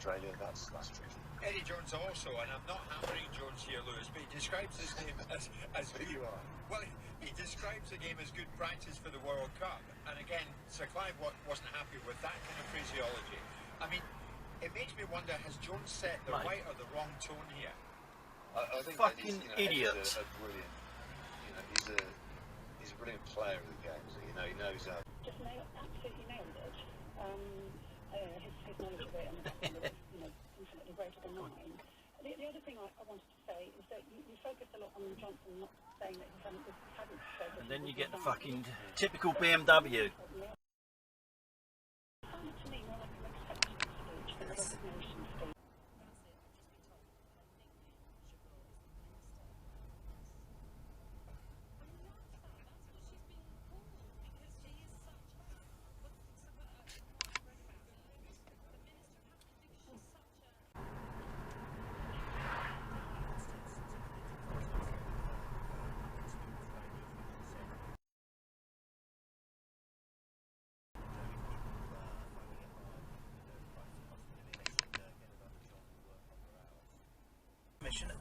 Australia, that's true. Eddie Jones also, and I'm not hammering Jones here, Lewis, but he describes his game as Who you are? well, he describes the game as good practice for the World Cup. And again, Sir Clive wasn't happy with that kind of phraseology. I mean, it makes me wonder, has Jones set the right or the wrong tone here? I think fucking Eddie's, idiot. a brilliant, he's a brilliant player of the game. So, he knows how. Just absolutely nailed it. His knowledge of it and the background is, infinitely greater than mine. The other thing I wanted to say is that you focus a lot on Johnson not saying that he hasn't said. And then you get the fucking typical BMW. To me, more like an acceptance speech than a resignation speech.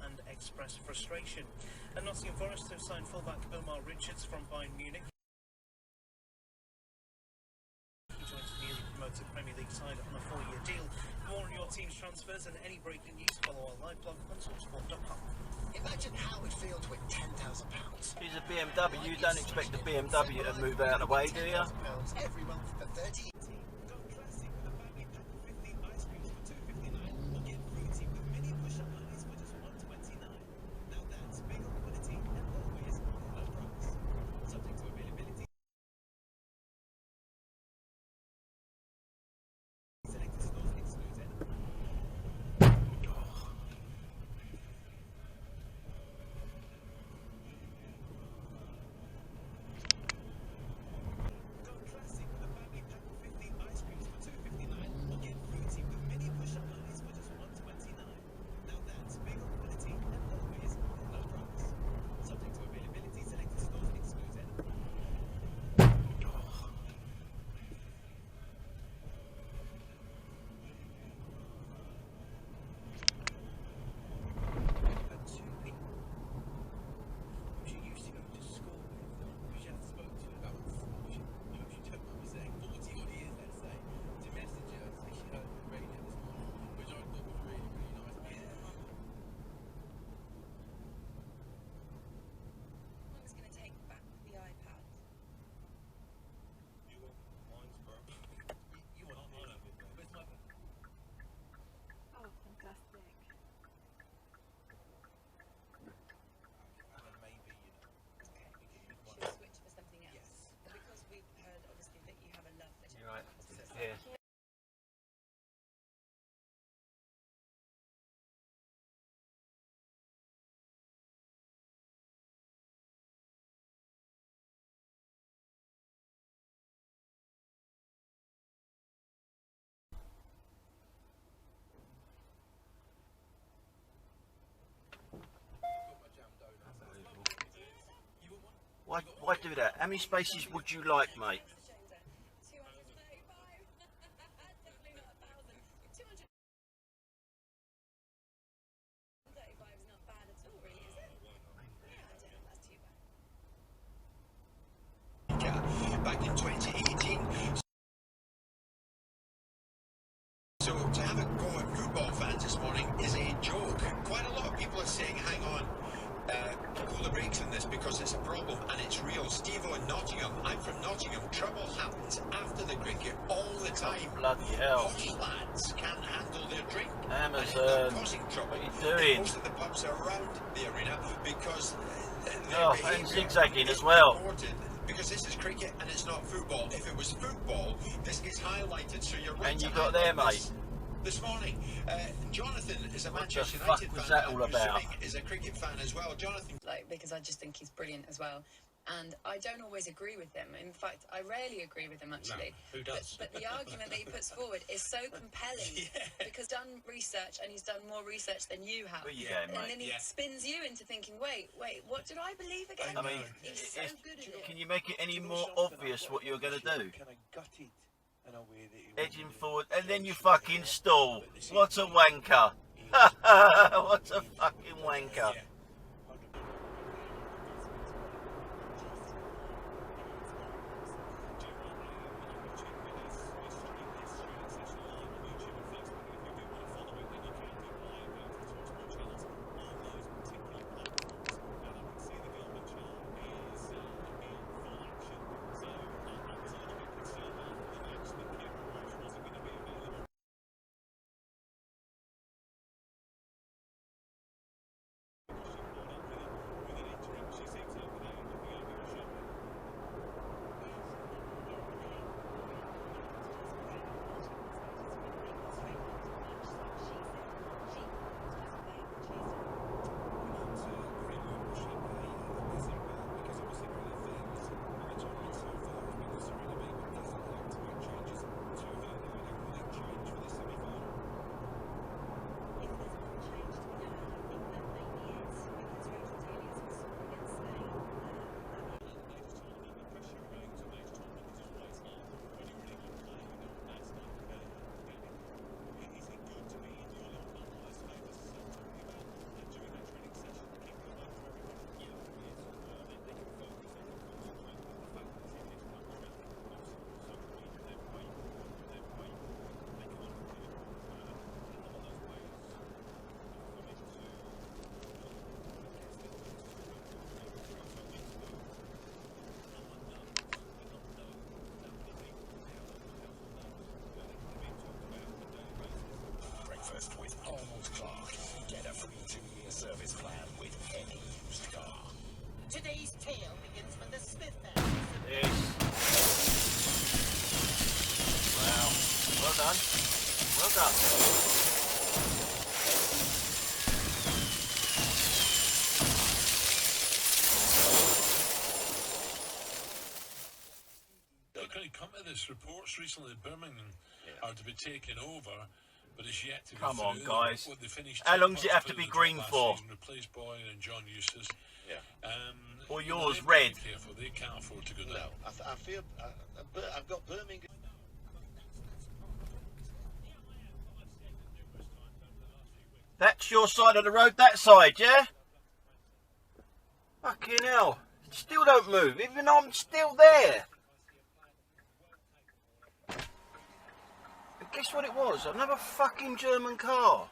And express frustration. And Nottingham Forest have signed fullback Omar Richards from Bayern Munich. He joins the newly promoted Premier League side on a 4-year deal. For more on your team's transfers and any breaking news, follow our live blog on talksport.com. Imagine how it feels to win £10,000. He's a BMW. You don't expect the BMW to move out of the way, do you? Every month for 30. Why do that? How many spaces would you like, mate? Back in 2018. So to have a go at football fans this morning is a joke. Quite a lot of people are saying, hang on, pull the brakes on this because it's a problem and it's real. Steve-O in Nottingham, I'm from Nottingham, trouble happens after the cricket all the time. Bloody hell. Posh lads can't handle their drink Amazon, and end up causing trouble. what are you doing? Most of the pubs around the arena because and zigzagging as well. Because this is cricket and it's not football. If it was football, this gets highlighted, so you're right. And you to got there, highlight mate. This morning, Jonathan is a What the Manchester fuck United was fan. that all I'm about? assuming is a cricket fan as well. Jonathan. Because I just think he's brilliant as well. And I don't always agree with him. In fact, I rarely agree with him, actually. No, who does? But the argument that he puts forward is so compelling because he's done research and he's done more research than you have. Where you going, and mate? then he spins you into thinking, wait, what did I believe again? I mean, he's so good at it. can you make it any more obvious what you're going to do? Can I gut it edging forward, and then you fucking stall. What a wanker. What a fucking wanker. With Arnold Clark. Get a free 2-year service plan with any used car. Today's tale begins when the Smith family. Yes. Wow. Well done. Well done. Can you come to this? Reports recently Birmingham are to be taken over. But it's yet to Come on, through. guys. What they finished How long does it have to be green for? Replaced Boyd and John Eustace. Yeah. Or yours red? Careful, they can't afford to go down. No, I feel I've got Birmingham. That's your side of the road, that side, yeah? Fucking hell. Still don't move, even though I'm still there. And guess what it was? Another fucking German car.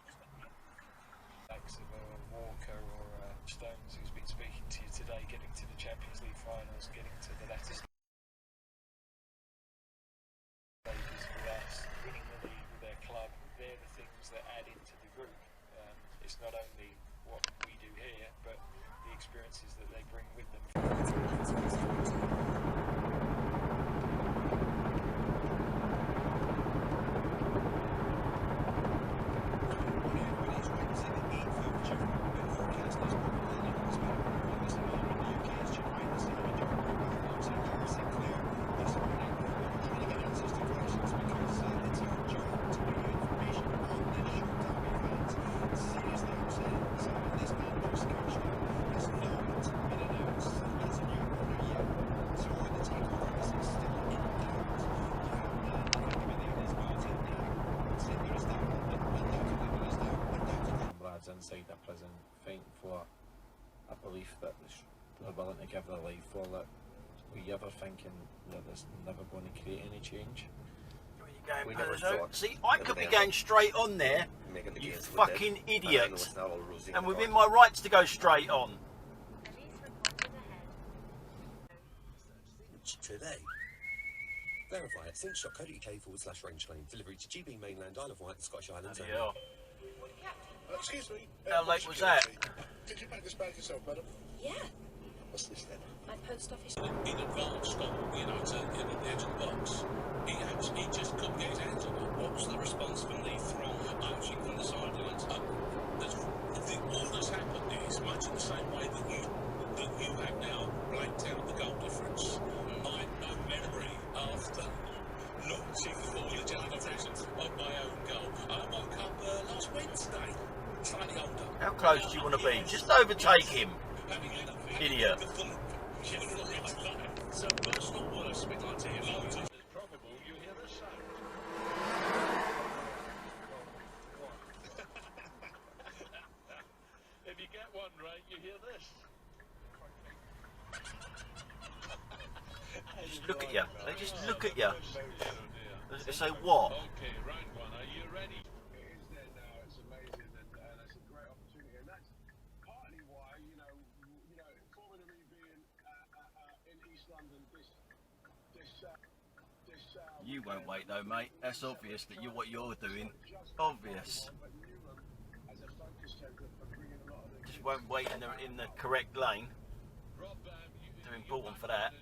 Walker or Stones, who's been speaking to you today, getting to the Champions League finals, getting to the latter stages with us, winning the league with their club. They're the things that add into the group. It's not only what we do here, but the experiences that they bring with them. Inside a prison fighting for a belief that they're willing to give their life for it. Were you ever thinking that there's never going to create any change? We never thought. See, I could be going straight on there, you fucking idiot, and within my rights to go straight on. Today. Verify at cinch.co.uk/range claim. Delivery to GB Mainland, Isle of Wight and Scottish Islands. Yeah. Excuse me. How late was that? Did you make this bag yourself, madam? Yeah, What's this then? my post office. In advance, to the edge of the box. He just couldn't get his hands on it. What was the response from the throng approaching from the sidelines? All that's happened is much in the same way that you have now blanked out the goal difference. My memory after launching the foliage out of presence of my own goal. I woke up last Wednesday, slightly older. How close do you want to be? Just overtake him. Idiot. So personal worst, we'd like to hear loads of. It's probable you hear the sound. look at you. They just look at you. They say, what? Okay, round one. Are you ready? It is there now. It's amazing, and it's a great opportunity, and that's partly why Formula E being in East London this You won't wait though, mate. That's obvious that what you're doing. Obvious. Just won't wait in the correct lane. Too important for that.